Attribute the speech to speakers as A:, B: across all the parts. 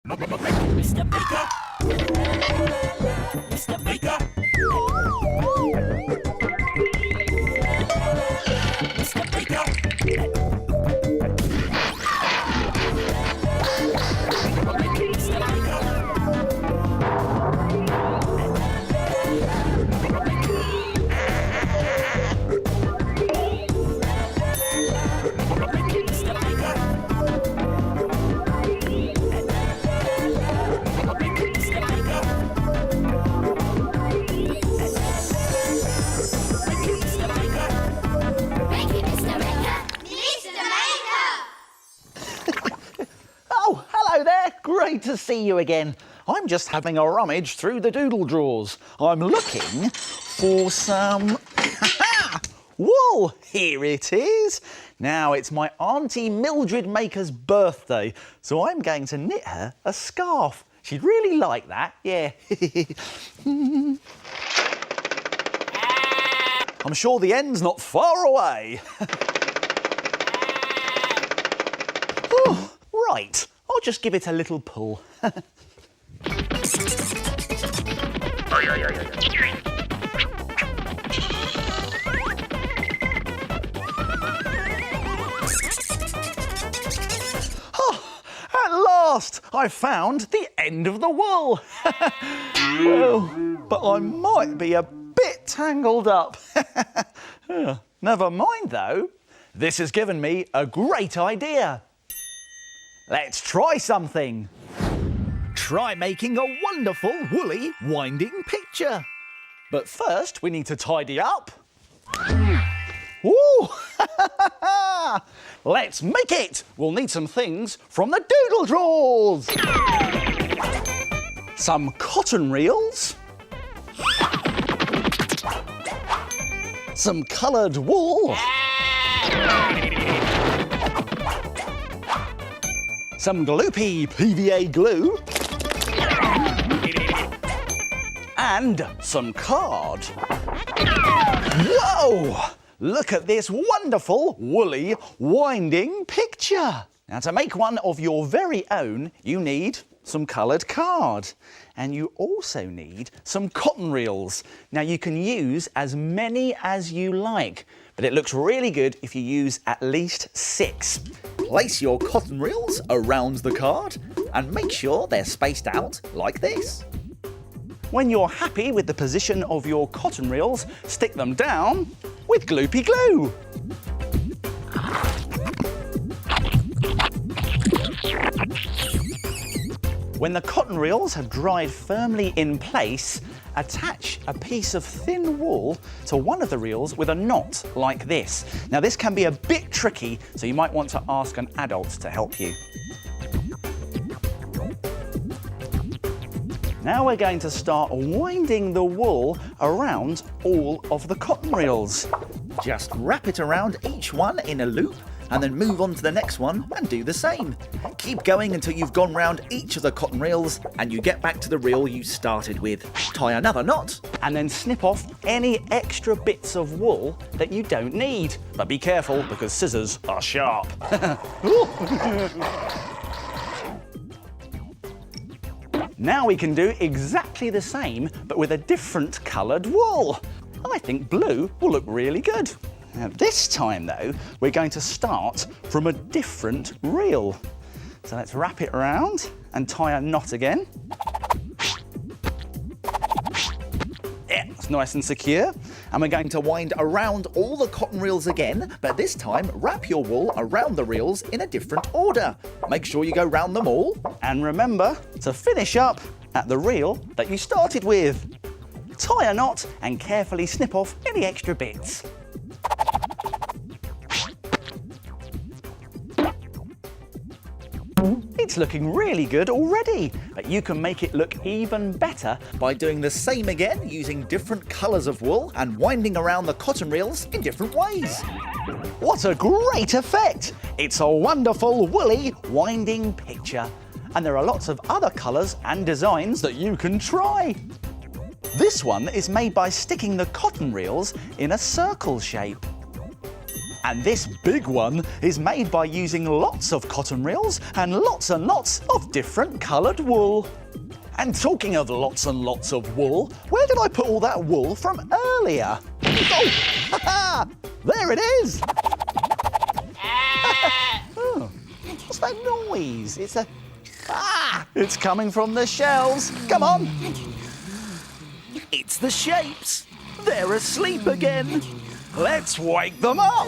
A: Mr. Baker. Mr. Baker. Mr. Baker.
B: Oh, hello there. Great to see you again. I'm just having a rummage through the doodle drawers. I'm looking for some wool. Here it is. Now, it's my Auntie Mildred Maker's birthday, so I'm going to knit her a scarf. She'd really like that, yeah. I'm sure the end's not far away. Oh, right, I'll just give it a little pull. At last, I found the end of the wool. Well, but I might be a bit tangled up. Never mind though, this has given me a great idea. Let's try something. Try making a wonderful woolly winding picture. But first we need to tidy up. Ooh! Let's make it! We'll need some things from the doodle drawers. Some cotton reels. Some coloured wool. Some gloopy PVA glue. And some card. Whoa! Look at this wonderful woolly winding picture. Now, to make one of your very own, you need some coloured card. And you also need some cotton reels. Now, you can use as many as you like, but it looks really good if you use at least 6. Place your cotton reels around the card and make sure they're spaced out like this. When you're happy with the position of your cotton reels, stick them down with gloopy glue. When the cotton reels have dried firmly in place, attach a piece of thin wool to one of the reels with a knot like this. Now, this can be a bit tricky, so you might want to ask an adult to help you. Now we're going to start winding the wool around all of the cotton reels. Just wrap it around each one in a loop and then move on to the next one and do the same. Keep going until you've gone round each of the cotton reels and you get back to the reel you started with. Tie another knot and then snip off any extra bits of wool that you don't need. But be careful because scissors are sharp. Now we can do exactly the same, but with a different coloured wool. I think blue will look really good. Now, this time, though, we're going to start from a different reel. So let's wrap it around and tie a knot again. Yeah, it's nice and secure. And we're going to wind around all the cotton reels again, but this time wrap your wool around the reels in a different order. Make sure you go round them all. And remember to finish up at the reel that you started with. Tie a knot and carefully snip off any extra bits. It's looking really good already, but you can make it look even better by doing the same again using different colours of wool and winding around the cotton reels in different ways. What a great effect! It's a wonderful woolly winding picture. And there are lots of other colours and designs that you can try. This one is made by sticking the cotton reels in a circle shape. And this big one is made by using lots of cotton reels and lots of different coloured wool. And talking of lots and lots of wool, where did I put all that wool from earlier? Oh, there it is. Oh, what's that noise? It's coming from the shelves. Come on. It's the shapes. They're asleep again. Let's wake them up.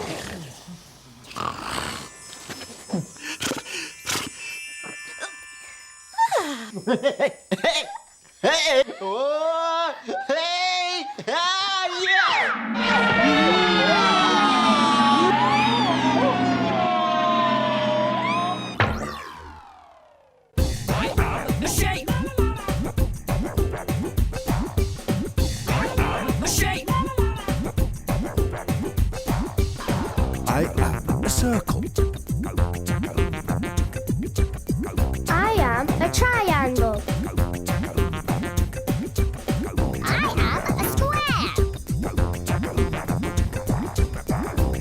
A: The shape. The shape.
C: I am a circle.
D: I am a triangle. I am a square.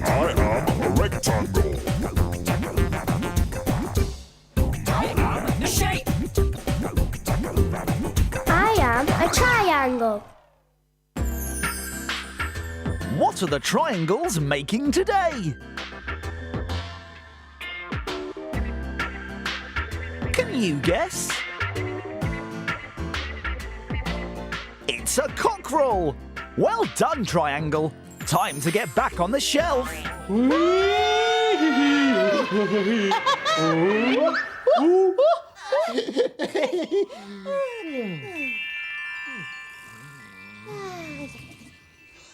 C: I am a rectangle.
A: The shape.
D: I am a triangle.
B: What are the triangles making today? Can you guess? It's a cockerel. Well done, triangle. Time to get back on the shelf.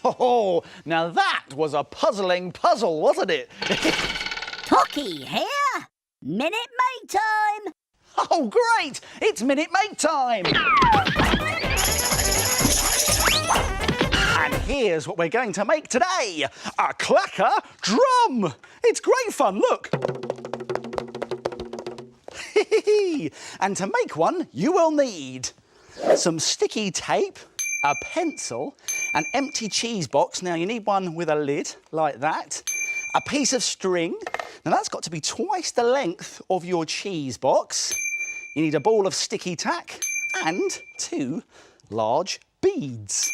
B: Oh, now that was a puzzling puzzle, wasn't it?
E: Tocky here. Minute Maid time.
B: Oh, great! It's Minute Maid time! And here's what we're going to make today. A clacker drum! It's great fun, look! And to make one, you will need some sticky tape, a pencil, an empty cheese box. Now, you need one with a lid, like that. A piece of string. Now, that's got to be twice the length of your cheese box. You need a ball of sticky tack and 2 large beads.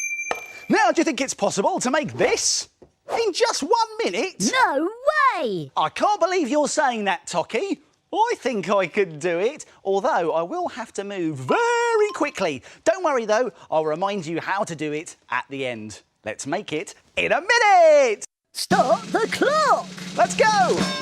B: Now, do you think it's possible to make this in just 1 minute?
E: No way.
B: I can't believe you're saying that, Tocky. I think I could do it, although I will have to move very quickly. Don't worry, though. I'll remind you how to do it at the end. Let's make it in a minute.
E: Stop the clock.
B: Let's go!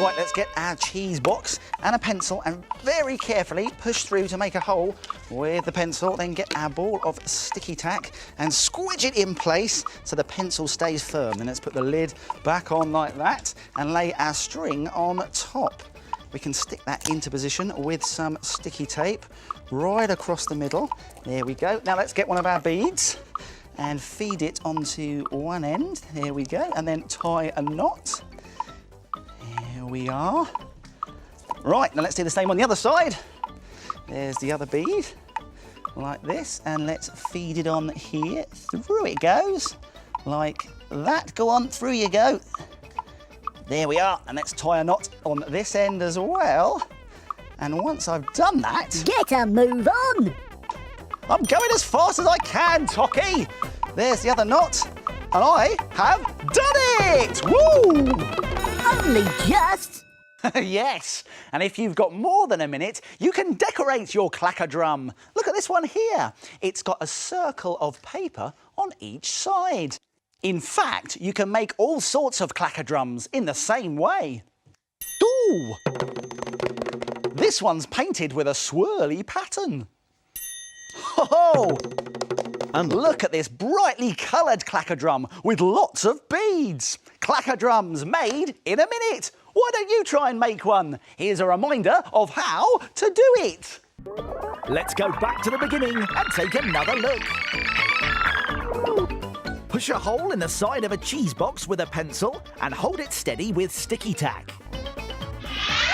B: Right, let's get our cheese box and a pencil and very carefully push through to make a hole with the pencil. Then get our ball of sticky tack and squidge it in place so the pencil stays firm. Then let's put the lid back on like that and lay our string on top. We can stick that into position with some sticky tape right across the middle. There we go. Now let's get one of our beads and feed it onto one end. There we go. And then tie a knot. There we are. Right, now let's do the same on the other side. There's the other bead, like this. And let's feed it on here. Through it goes, like that. Go on, through you go. There we are. And let's tie a knot on this end as well. And once I've done that...
E: Get a move on.
B: I'm going as fast as I can, Tocky. There's the other knot. And I have done it! Woo!
E: Only just.
B: Yes, and if you've got more than a minute, you can decorate your clacker drum. Look at this one here. It's got a circle of paper on each side. In fact, you can make all sorts of clacker drums in the same way. Ooh! This one's painted with a swirly pattern. Ho-ho! And look at this brightly coloured clacker drum with lots of beads. Clacker drums made in a minute. Why don't you try and make one? Here's a reminder of how to do it. Let's go back to the beginning and take another look. Push a hole in the side of a cheese box with a pencil and hold it steady with sticky tack.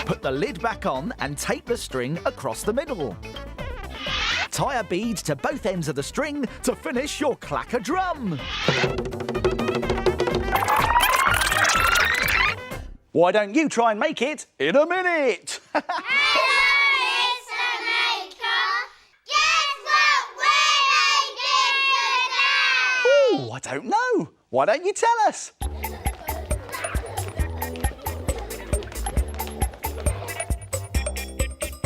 B: Put the lid back on and tape the string across the middle. Tie a bead to both ends of the string to finish your clacker drum. Why don't you try and make it in a minute?
D: Hello, Mr. Maker. Guess what we're making today?
B: Oh, I don't know. Why don't you tell us?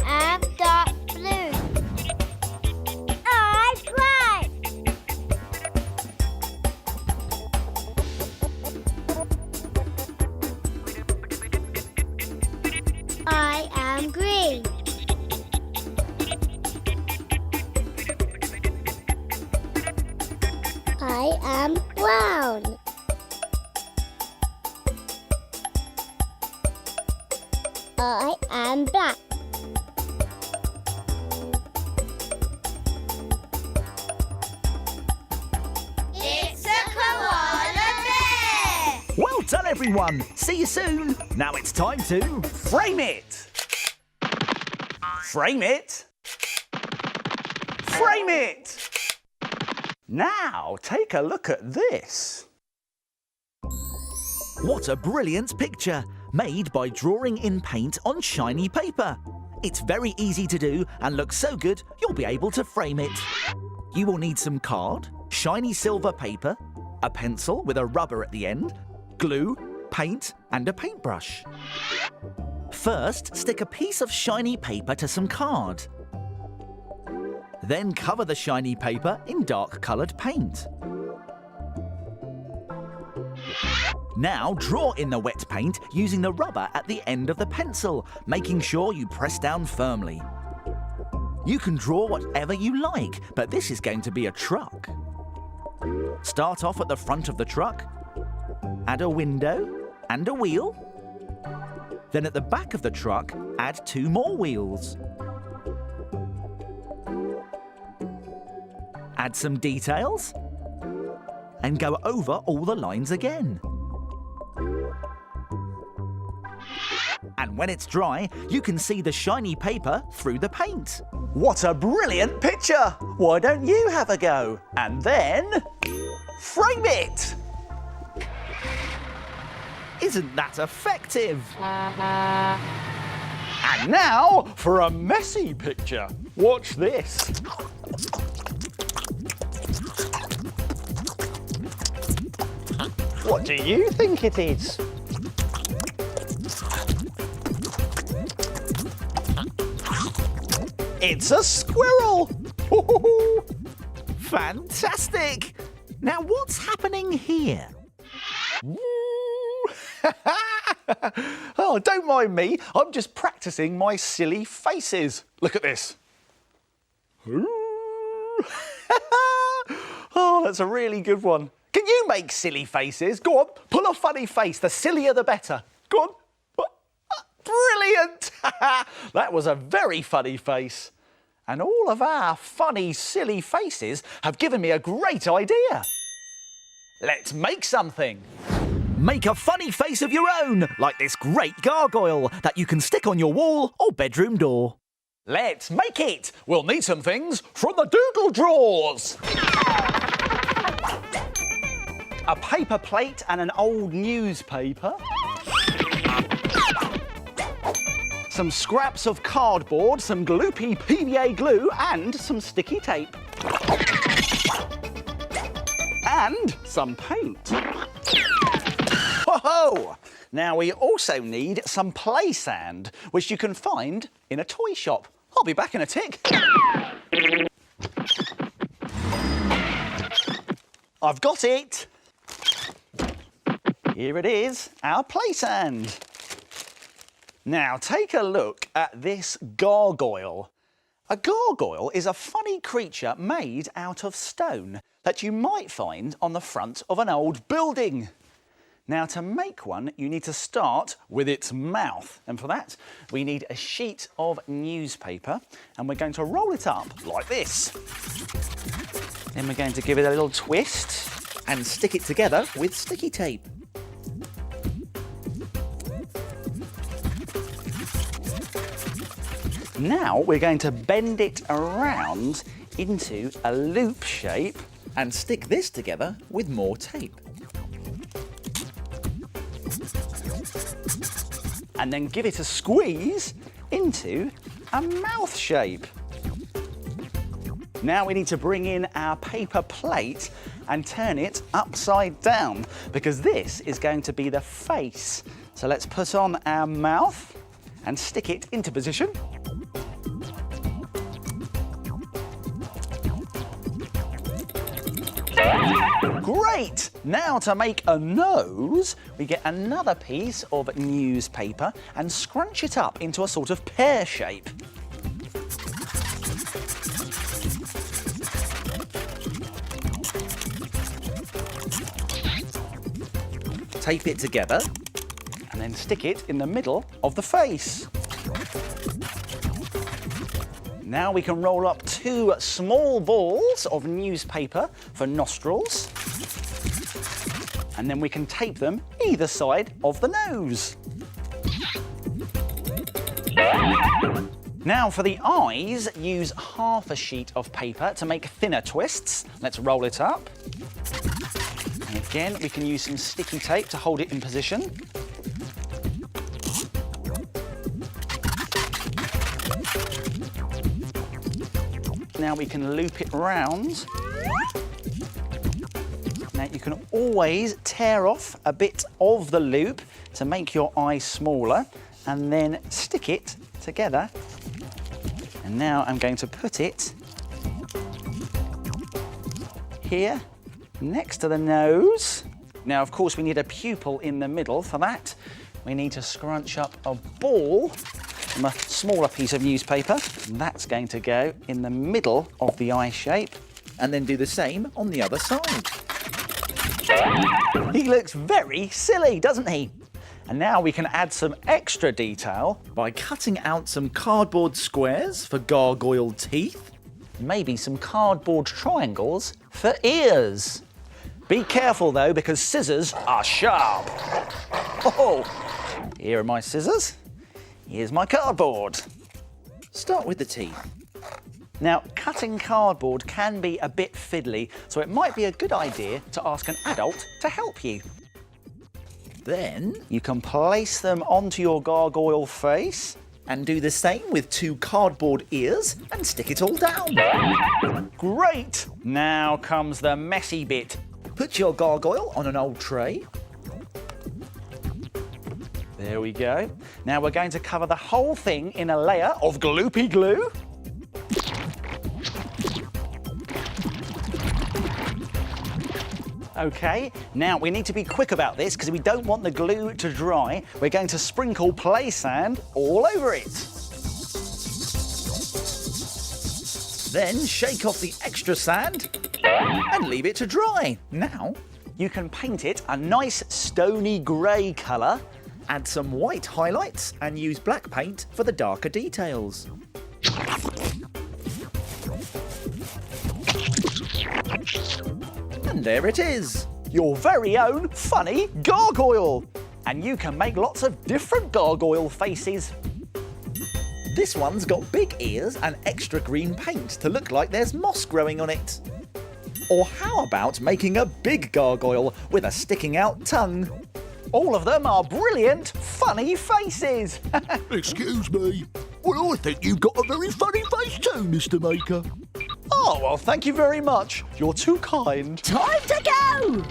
D: I've got blue. I've white. I am green. I am brown. I am black. It's a koala bear.
B: Well done, everyone. See you soon. Now it's time to frame it. Frame it. Frame it. Now take a look at this. What a brilliant picture, made by drawing in paint on shiny paper. It's very easy to do and looks so good you'll be able to frame it. You will need some card, shiny silver paper, a pencil with a rubber at the end, glue, paint and a paintbrush. First, stick a piece of shiny paper to some card. Then cover the shiny paper in dark-coloured paint. Now draw in the wet paint using the rubber at the end of the pencil, making sure you press down firmly. You can draw whatever you like, but this is going to be a truck. Start off at the front of the truck, add a window and a wheel. Then at the back of the truck, add 2 more wheels. Add some details and go over all the lines again. And when it's dry, you can see the shiny paper through the paint. What a brilliant picture! Why don't you have a go? And then frame it! Isn't that effective? And now for a messy picture. Watch this. What do you think it is? It's a squirrel! Fantastic! Now what's happening here? Oh, don't mind me. I'm just practicing my silly faces. Look at this. Oh, that's a really good one. Can you make silly faces? Go on, pull a funny face. The sillier the better. Go on. Brilliant! That was a very funny face. And all of our funny, silly faces have given me a great idea. Let's make something. Make a funny face of your own, like this great gargoyle that you can stick on your wall or bedroom door. Let's make it. We'll need some things from the doodle drawers. A paper plate and an old newspaper. Some scraps of cardboard, some gloopy PVA glue and some sticky tape. And some paint. Ho-ho! Now we also need some play sand, which you can find in a toy shop. I'll be back in a tick. I've got it. Here it is, our play sand. Now take a look at this gargoyle. A gargoyle is a funny creature made out of stone that you might find on the front of an old building. Now to make one, you need to start with its mouth. And for that, we need a sheet of newspaper and we're going to roll it up like this. Then we're going to give it a little twist and stick it together with sticky tape. Now we're going to bend it around into a loop shape and stick this together with more tape. and then give it a squeeze into a mouth shape. Now we need to bring in our paper plate and turn it upside down because this is going to be the face. So let's put on our mouth and stick it into position. Great! Now to make a nose, we get another piece of newspaper and scrunch it up into a sort of pear shape. Tape it together and then stick it in the middle of the face. Now we can roll up 2 small balls of newspaper for nostrils. And then we can tape them either side of the nose. Now for the eyes, use half a sheet of paper to make thinner twists. Let's roll it up. And again, we can use some sticky tape to hold it in position. Now we can loop it round. Now you can always tear off a bit of the loop to make your eye smaller and then stick it together. And now I'm going to put it here next to the nose. Now, of course, we need a pupil in the middle. For that, we need to scrunch up a ball from a smaller piece of newspaper. And that's going to go in the middle of the eye shape. And then do the same on the other side. He looks very silly, doesn't he? And now we can add some extra detail by cutting out some cardboard squares for gargoyle teeth. Maybe some cardboard triangles for ears. Be careful though, because scissors are sharp. Oh, here are my scissors. Here's my cardboard. Start with the teeth. Now, cutting cardboard can be a bit fiddly, so it might be a good idea to ask an adult to help you. Then you can place them onto your gargoyle face and do the same with 2 cardboard ears and stick it all down. Great! Now comes the messy bit. Put your gargoyle on an old tray. There we go. Now we're going to cover the whole thing in a layer of gloopy glue. Okay, now we need to be quick about this because we don't want the glue to dry. We're going to sprinkle play sand all over it. Then shake off the extra sand and leave it to dry. Now you can paint it a nice stony grey colour, add some white highlights and use black paint for the darker details. And there it is, your very own funny gargoyle. And you can make lots of different gargoyle faces. This one's got big ears and extra green paint to look like there's moss growing on it. Or how about making a big gargoyle with a sticking out tongue? All of them are brilliant, funny faces.
C: Excuse me. Well, I think you've got a very funny face too, Mr. Maker.
B: Oh, well, thank you very much. You're too kind.
E: Time to go!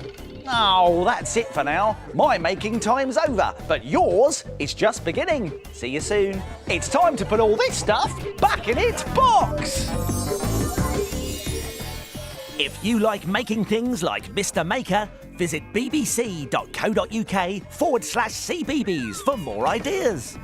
B: Oh, that's it for now. My making time's over, but yours is just beginning. See you soon. It's time to put all this stuff back in its box. If you like making things like Mr. Maker, visit bbc.co.uk/cbbs for more ideas.